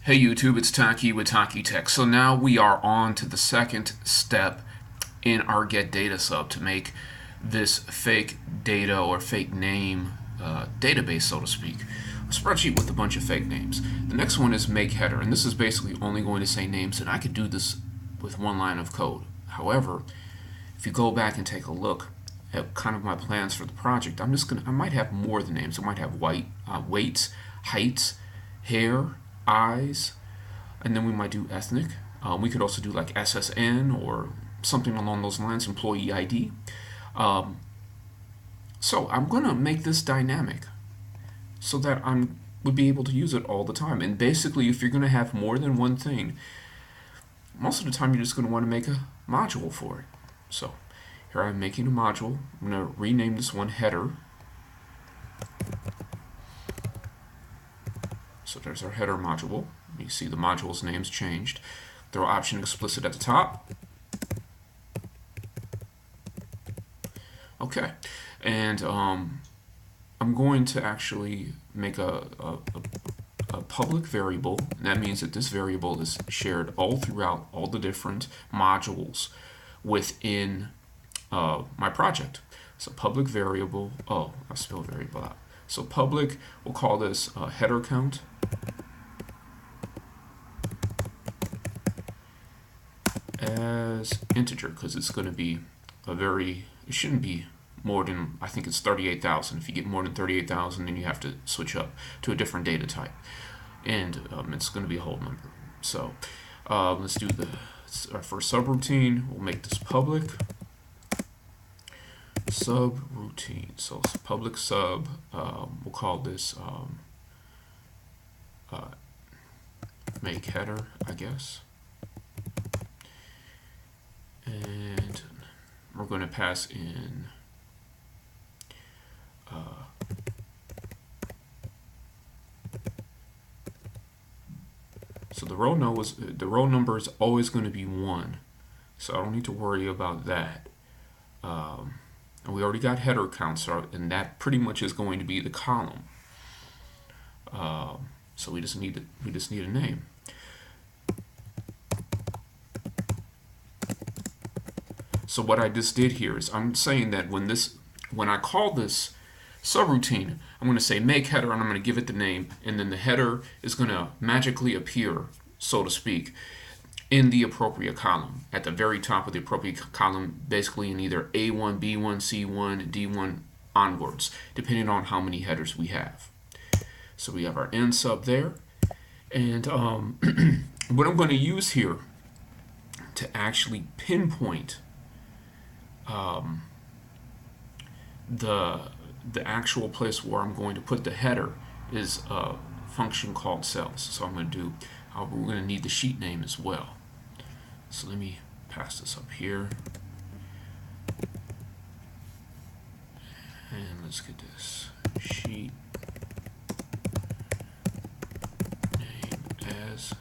Hey YouTube, it's Taki with TaqiTech. So now we are on to the second step in our get data sub to make this fake data or fake name database, so to speak. A spreadsheet with a bunch of fake names. The next one is make header, and this is basically only going to say names, and I could do this with one line of code. However, if you go back and take a look at kind of my plans for the project, I might have more than names. I might have weights, heights, hair, eyes, and then we might do ethnic. We could also do like SSN or something along those lines, employee ID. So I'm going to make this dynamic so that I would be able to use it all the time. And basically, if you're going to have more than one thing, most of the time you're just going to want to make a module for it. So here I'm making a module. I'm going to rename this one header. So there's our header module. You see the module's name's changed. Throw option explicit at the top. Okay, and I'm going to actually make a public variable, and that means that this variable is shared all throughout all the different modules within my project. So public variable, I spelled variable out. So public, we'll call this header count. As integer, because it's going to be it shouldn't be more than, I think it's 38,000. If you get more than 38,000, then you have to switch up to a different data type. And it's going to be a whole number. So let's do our first subroutine. We'll make this public. Subroutine. So it's public sub. We'll call this make header, I guess. And we're going to pass in so the row number is always going to be 1, so I don't need to worry about that. And we already got header counts, and that pretty much is going to be the column. So we just need a name. So what I just did here is I'm saying that when I call this subroutine, I'm going to say make header, and I'm going to give it the name, and then the header is going to magically appear, so to speak, in the appropriate column, at the very top of the appropriate column, basically in either A1, B1, C1, D1 onwards, depending on how many headers we have. So we have our end sub there, and what I'm going to use here to actually pinpoint the actual place where I'm going to put the header is a function called cells. So I'm going to do, we're going to need the sheet name as well. So let me pass this up here. And let's get this sheet name as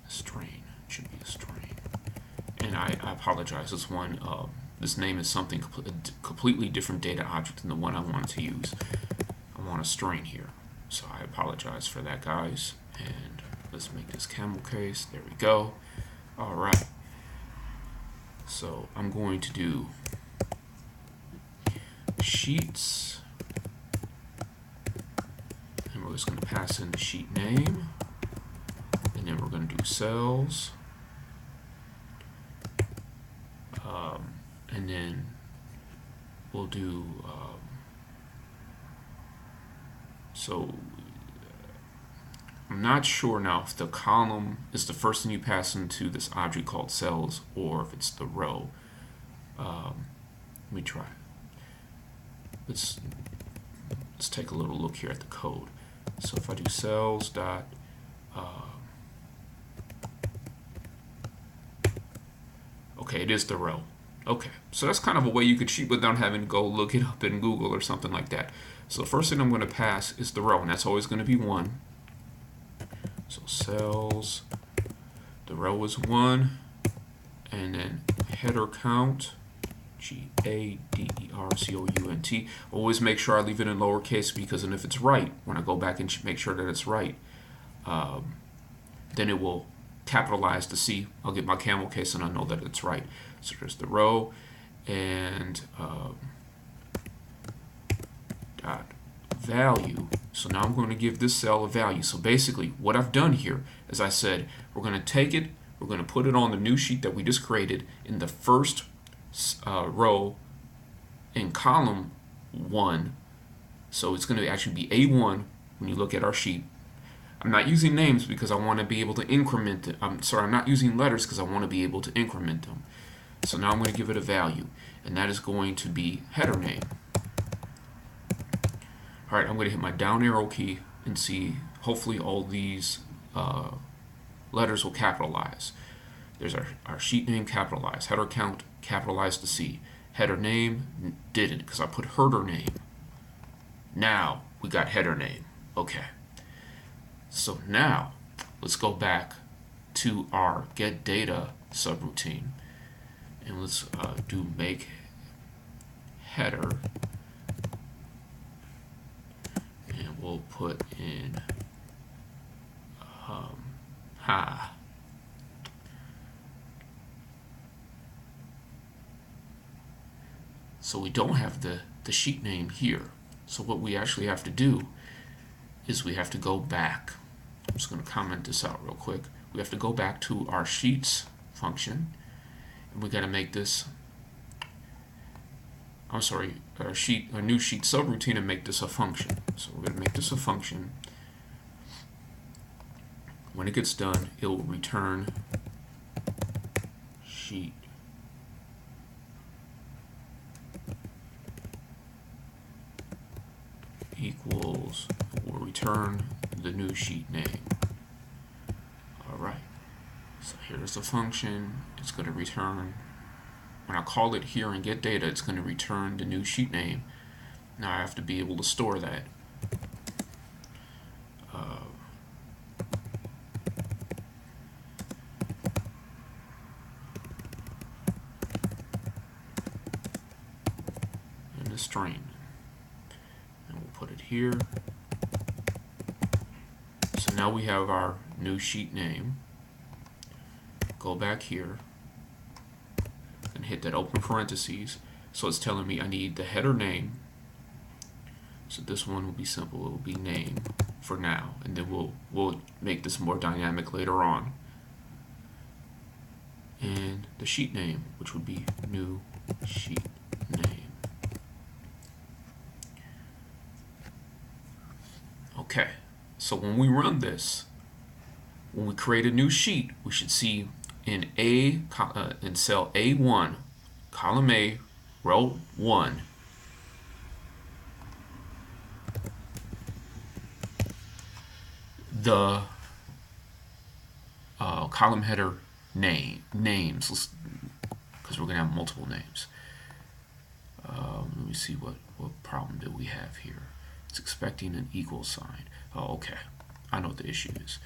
string. It should be a string. And I apologize, this name is something completely different data object than the one I wanted to use. I want a string here, so I apologize for that, guys. And let's make this camel case. There we go. All right. So I'm going to do sheets, and we're just going to pass in the sheet name, and then we're going to do cells. And then we'll do, so I'm not sure now if the column is the first thing you pass into this object called cells or if it's the row. Let me try. Let's take a little look here at the code. So if I do cells dot okay, it is the row. Okay, so that's kind of a way you could cheat without having to go look it up in Google or something like that. So the first thing I'm going to pass is the row, and that's always going to be 1. So cells, the row is 1, and then header count, G-A-D-E-R-C-O-U-N-T. Always make sure I leave it in lowercase, because then if it's right, when I go back and make sure that it's right, then it will capitalize the C. I'll get my camel case and I know that it's right. So there's the row and dot value. So now I'm going to give this cell a value. So basically what I've done here is I said we're going to take it, we're going to put it on the new sheet that we just created in the first row in column 1. So it's going to actually be A1 when you look at our sheet. I'm not using names because I want to be able to increment it. I'm not using letters because I want to be able to increment them. So now I'm going to give it a value, and that is going to be header name. All right, I'm going to hit my down arrow key and see, hopefully all these letters will capitalize. There's our sheet name capitalized, header count capitalized to C. Header name didn't because I put header name. Now we got header name. Okay. So now let's go back to our get data subroutine and let's do make header, and we'll put in ha. So we don't have the sheet name here. So what we actually have to do is we have to go back. I'm just going to comment this out real quick. We have to go back to our sheets function, and we got to make this, our new sheet subroutine, and make this a function. So we're going to make this a function. When it gets done, it will return sheet equals, will return the new sheet name. Alright, so here's the function. It's going to return, when I call it here and get data, it's going to return the new sheet name. Now I have to be able to store that. In the string. And we'll put it here. So now we have our new sheet name. Go back here and hit that open parentheses. So it's telling me I need the header name. So this one will be simple. It will be name for now, and then we'll make this more dynamic later on. And the sheet name, which would be new sheet name. Okay, so when we run this, when we create a new sheet, we should see in cell A1, column A, row 1, the column header names, because we're going to have multiple names. Let me see what problem do we have here. It's expecting an equal sign. Oh, okay. I know what the issue is.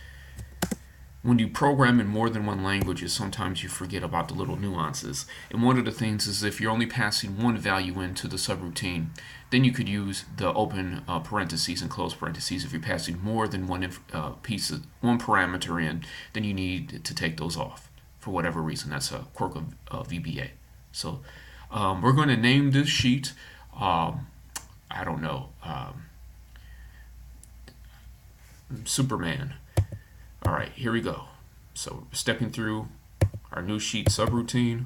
When you program in more than one language, sometimes you forget about the little nuances. And one of the things is if you're only passing one value into the subroutine, then you could use the open parentheses and close parentheses. If you're passing more than one parameter in, then you need to take those off for whatever reason. That's a quirk of VBA. So we're going to name this sheet, I don't know, Superman. All right, here we go. So stepping through our new sheet subroutine,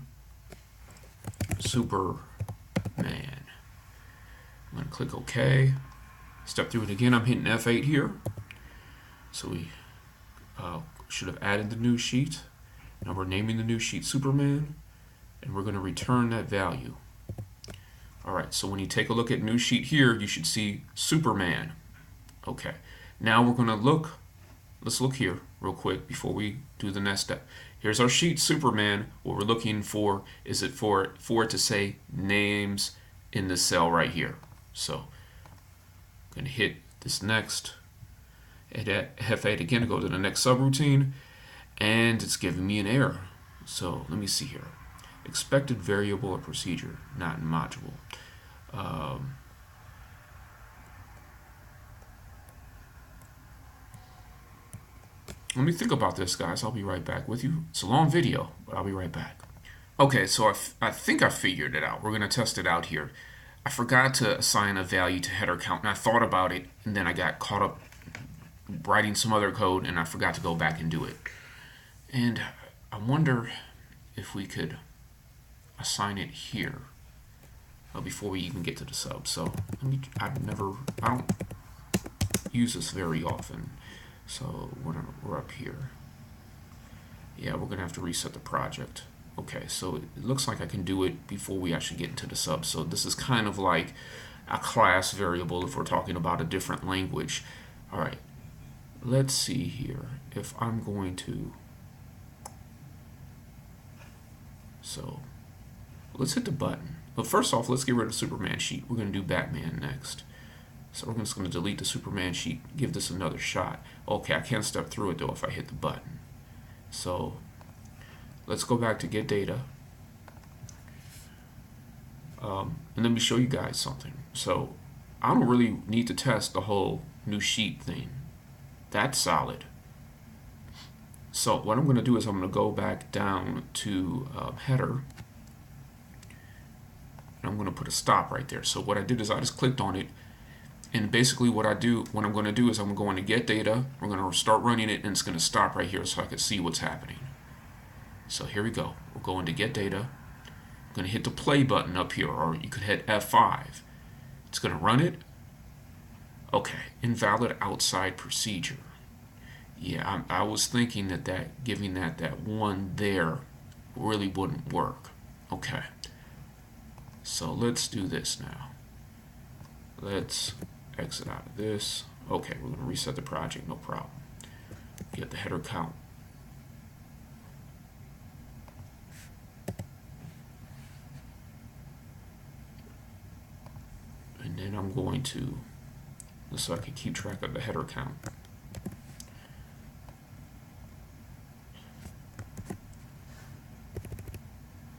Superman. I'm going to click OK. Step through it again. I'm hitting F8 here. So we should have added the new sheet. Now we're naming the new sheet Superman, and we're going to return that value. All right, so when you take a look at new sheet here, you should see Superman. Okay, now we're going to look. Let's look here real quick before we do the next step. Here's our sheet Superman. What we're looking for is it for it to say names in the cell right here. So I'm going to hit this next, hit F8 again to go to the next subroutine, and it's giving me an error. So let me see here. Expected variable or procedure, not in module. let me think about this, guys. I'll be right back with you. It's a long video, but I'll be right back. Okay, so I think I figured it out. We're going to test it out here. I forgot to assign a value to header count, and I thought about it, and then I got caught up writing some other code, and I forgot to go back and do it. And I wonder if we could assign it here before we even get to the sub. So I don't use this very often. So we're up here. Yeah, we're gonna have to reset the project. Okay, so it looks like I can do it before we actually get into the sub. So this is kind of like a class variable if we're talking about a different language. All right, let's see here if I'm going to. So let's hit the button. But first off, let's get rid of Superman sheet. We're going to do Batman next. So we're just going to delete the Superman sheet, give this another shot. Okay, I can't step through it though if I hit the button. So let's go back to get data. And let me show you guys something. So I don't really need to test the whole new sheet thing. That's solid. So what I'm going to do is I'm going to go back down to header. And I'm going to put a stop right there. So what I did is I just clicked on it. And basically what I'm going to do is I'm going to get data. We're going to start running it, and it's going to stop right here so I can see what's happening. So here we go. We're going to get data. I'm going to hit the play button up here, or you could hit F5. It's going to run it. Okay, invalid outside procedure. Yeah, I was thinking that giving that one there really wouldn't work. Okay, so let's do this now. Let's exit out of this. Okay, we're going to reset the project, no problem. Get the header count. And then I'm going to, so I can keep track of the header count.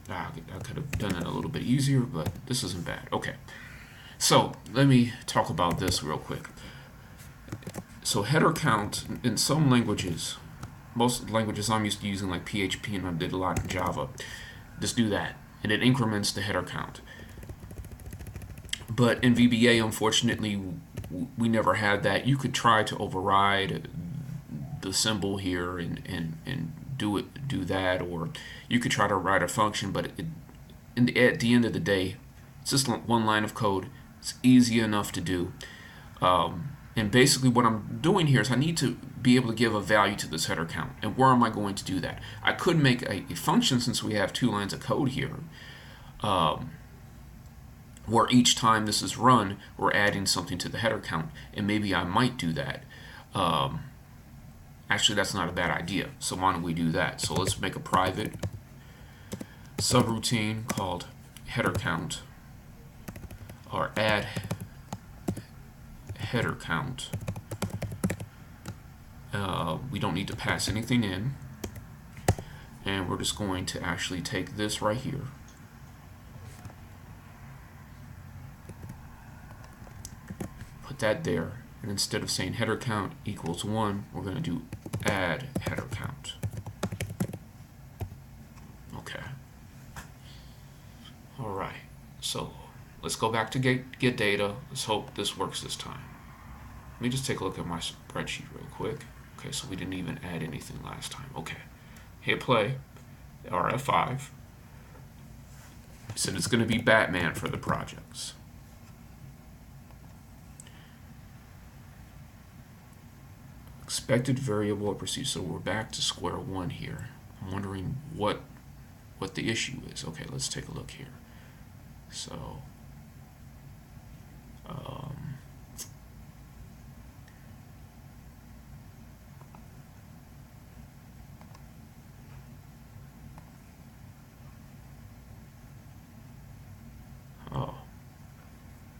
I could have done it a little bit easier, but this isn't bad. Okay, so let me talk about this real quick. So header count in some languages, most languages I'm used to using like PHP, and I did a lot in Java, just do that, and it increments the header count. But in VBA, unfortunately, we never had that. You could try to override the symbol here and do that, or you could try to write a function, but at the end of the day, it's just one line of code. It's easy enough to do. And basically what I'm doing here is I need to be able to give a value to this header count. And where am I going to do that? I could make a function, since we have 2 lines of code here, where each time this is run, we're adding something to the header count. And maybe I might do that. Actually, that's not a bad idea. So why don't we do that? So let's make a private subroutine called header count, or add header count. We don't need to pass anything in, and we're just going to actually take this right here, put that there, and instead of saying header count equals 1, we're going to do add header count. Okay. All right. So let's go back to get data. Let's hope this works this time. Let me just take a look at my spreadsheet real quick. Okay, so we didn't even add anything last time. Okay. Hit play, or F5. It said it's going to be Batman for the projects. Expected variable or procedure. So we're back to square one here. I'm wondering what the issue is. Okay, let's take a look here. So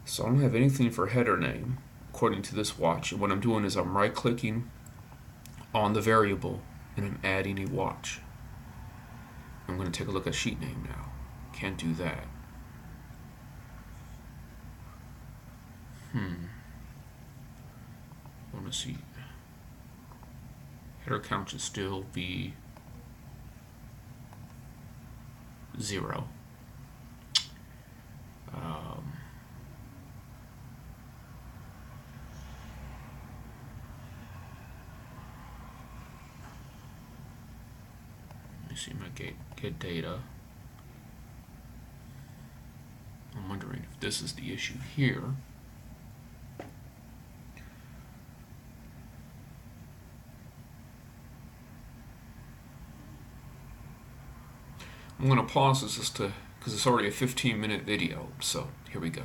so I don't have anything for header name according to this watch. And what I'm doing is I'm right clicking on the variable and I'm adding a watch. I'm going to take a look at sheet name now. Can't do that. I want to see. Header count should still be 0. Let me see my get data. I'm wondering if this is the issue here. I'm going to pause this just to, because it's already a 15-minute video, so here we go.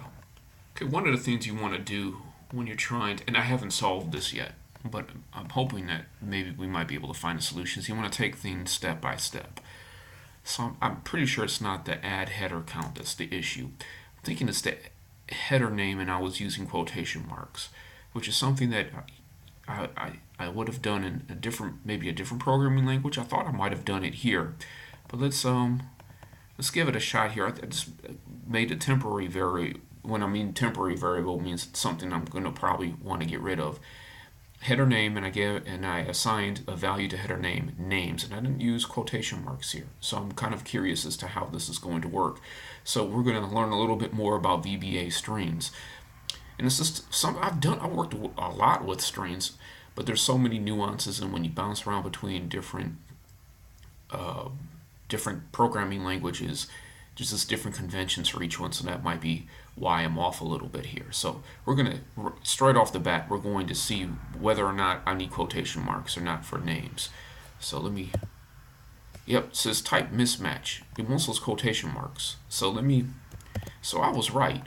Okay, one of the things you want to do when you're trying to, and I haven't solved this yet, but I'm hoping that maybe we might be able to find the solutions. You want to take things step by step. So I'm pretty sure it's not the add header count that's the issue. I'm thinking it's the header name, and I was using quotation marks, which is something that I would have done in maybe a different programming language. I thought I might have done it here. But let's give it a shot here. I just made a temporary variable. When I mean temporary variable, it means something I'm going to probably want to get rid of. Header name, and I assigned a value to header name names, and I didn't use quotation marks here. So I'm kind of curious as to how this is going to work. So we're going to learn a little bit more about VBA strings. And it's just something I worked a lot with strings, but there's so many nuances, and when you bounce around between different programming languages, just different conventions for each one, so that might be why I'm off a little bit here. So we're going to, straight off the bat, we're going to see whether or not I need quotation marks or not for names. So let me, yep, it says type mismatch. It wants those quotation marks. So so I was right.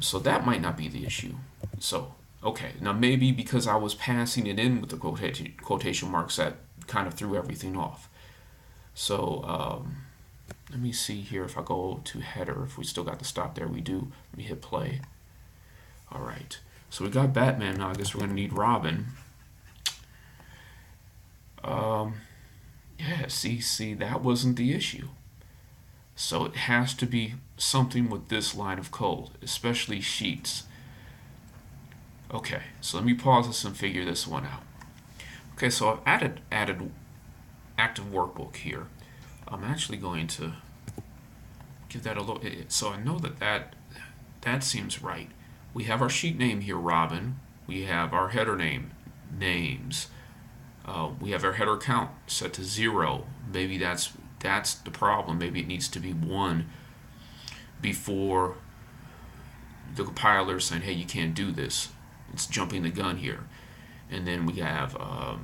So that might not be the issue. So, okay, now maybe because I was passing it in with the quotation marks, that kind of threw everything off. So let me see here if I go to header, if we still got the stop there. We do. Let me hit play. All right. So we got Batman now. I guess we're going to need Robin. Yeah, see, that wasn't the issue. So it has to be something with this line of code, especially sheets. Okay, so let me pause this and figure this one out. Okay, so I've added ActiveWorkbook here. I'm actually going to give that a look. So I know that seems right. We have our sheet name here, Robin. We have our header name, names. We have our header count set to 0. Maybe that's the problem. Maybe it needs to be 1 before the compiler is saying, hey, you can't do this. It's jumping the gun here. And then we have our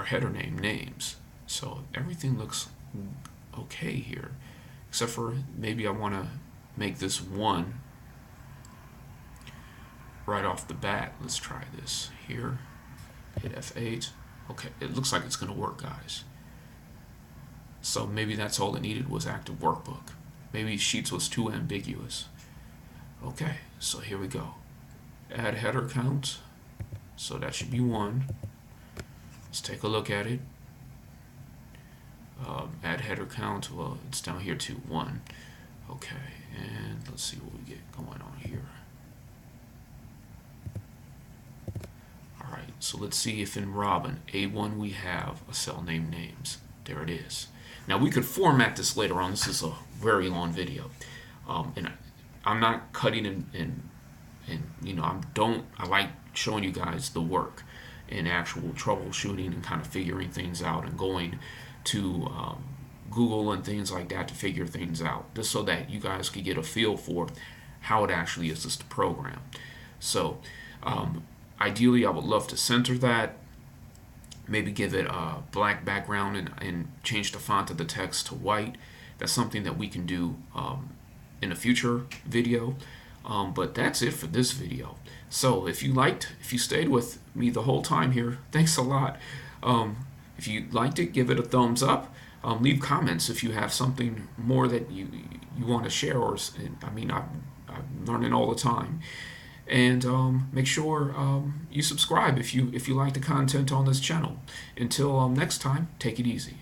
header name, names. So everything looks okay here, except for maybe I want to make this 1 right off the bat. Let's try this here. Hit F8. Okay, it looks like it's going to work, guys. So maybe that's all it needed was ActiveWorkbook. Maybe Sheets was too ambiguous. Okay, so here we go. Add header count. So that should be 1. Let's take a look at it. Add header count. Well, it's down here to 1. Okay, and let's see what we get going on here. Alright, so let's see if in Robin, A1, we have a cell named names. There it is. Now we could format this later on. This is a very long video. And I'm not cutting and you know, I like showing you guys the work and actual troubleshooting and kind of figuring things out and going to Google and things like that to figure things out, just so that you guys could get a feel for how it actually is just a program. So ideally, I would love to center that, maybe give it a black background and change the font of the text to white. That's something that we can do in a future video. But that's it for this video. So if you stayed with me the whole time here, thanks a lot. If you liked it, give it a thumbs up. Leave comments if you have something more that you want to share. Or I mean, I'm learning all the time. And make sure you subscribe if you like the content on this channel. Until next time, take it easy.